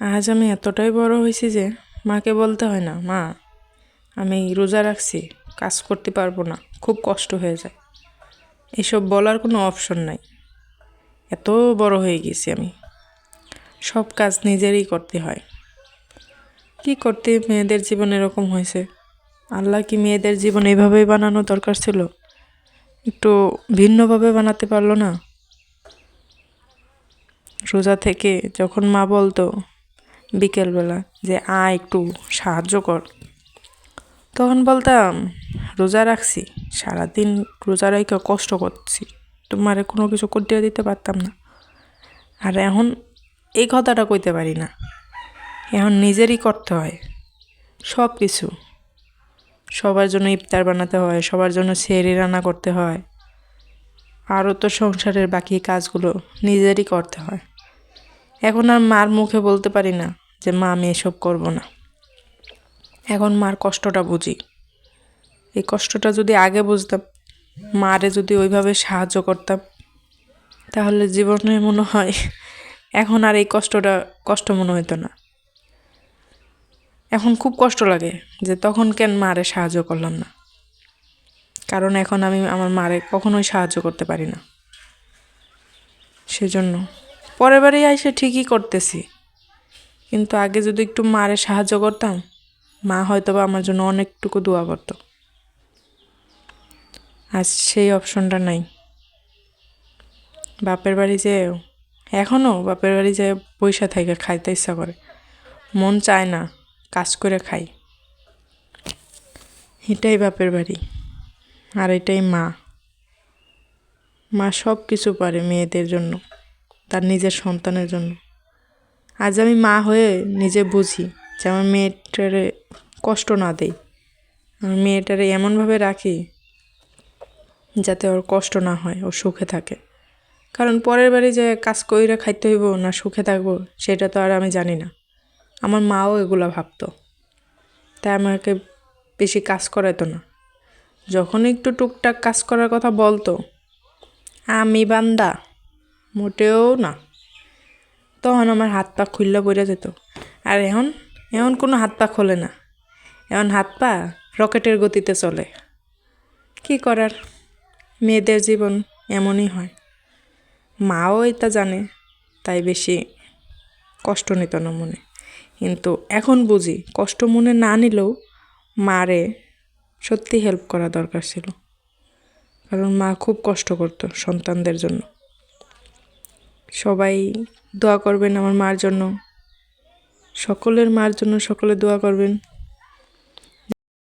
আজ আমি এতটাই বড় হয়েছি যে মাকে বলতে হয় না, মা আমি রোজা রাখছি, কাজ করতে পারবো না, খুব কষ্ট হয়ে যায়। এসব বলার কোনো অপশন নাই। এত বড় হয়ে গেছি আমি, সব কাজ নিজেরই করতে হয়। কি করতে মেয়েদের জীবন এরকম হয়েছে? আল্লাহ কি মেয়েদের জীবন এইভাবেই বানানো দরকার ছিল? একটু ভিন্নভাবে বানাতে পারলো না? রোজা থেকে যখন মা বলতো বিকেলবেলা যে একটু সাহায্য কর, তখন বলতাম রোজা রাখছি, সারাদিন রোজা রাখা কষ্ট করছি, তোমারে কোনো কিছু করতে দিতে পারতাম না। আর এখন এই কথাটা কইতে পারি না, এখন নিজেরই করতে হয় সব কিছু। সবার জন্য ইফতার বানাতে হয়, সবার জন্য সেহরি রান্না করতে হয়, আরও তো সংসারের বাকি কাজগুলো নিজেরই করতে হয়। এখন আর মার মুখে বলতে পারি না যে মা আমি এসব করবো না। এখন মার কষ্টটা বুঝি। এই কষ্টটা যদি আগে বুঝতাম, মারে যদি ওইভাবে সাহায্য করতাম, তাহলে জীবনে মনে হয় এখন আর এই কষ্টটা কষ্ট মনে হতো না। এখন খুব কষ্ট লাগে যে তখন কেন মারে সাহায্য করলাম না, কারণ এখন আমি আমার মারে কখনোই সাহায্য করতে পারি না। সেজন্য পরের বারে এসে ঠিকই করতেছি, কিন্তু আগে যদি একটু মারে সাহায্য করতাম, মা হয়তো বা আমার জন্য অনেকটুকু দোয়া করতো। আজ সেই অপশনটা নাই। বাপের বাড়ি যেয়েও এখনও বাপের বাড়ি যেয়ে পয়সা থেকে খাইতে ইচ্ছা করে, মন চায় না কাজ করে খাই। এটাই বাপের বাড়ি, আর এটাই মা। মা সব কিছু পারে মেয়েদের জন্য, তার নিজের সন্তানের জন্য। আজ আমি মা হয়ে নিজে বুঝি যে আমার মেয়েটারে কষ্ট না দেই, আমার মেয়েটারে এমনভাবে রাখি যাতে ওর কষ্ট না হয়, ও সুখে থাকে। কারণ পরের বাড়ি যে কাজ কইরা খাইতে হইব না সুখে থাকবো, সেটা তো আর আমি জানি না। আমার মাও এগুলা ভাবতো, তাই আমাকে বেশি কাজ করাইতো না। যখন একটু টুকটাক কাজ করার কথা বলতো, আমি বান্দা মোটেও না, তখন আমার হাত পা খুললে পড়ে যেত। আর এখন এখন কোনো হাত পা খোলে না, এখন হাত পা রকেটের গতিতে চলে। কি করার, মেয়েদের জীবন এমনই হয়। মাও এটা জানে, তাই বেশি কষ্ট নিত না মনে। কিন্তু এখন বুঝি কষ্ট মনে না নিলেও মারে সত্যি হেল্প করা দরকার ছিল, কারণ মা খুব কষ্ট করতো সন্তানদের জন্য। সবাই দোয়া করবেন আমার মার জন্য, সকলের মার জন্য সকলে দোয়া করবেন।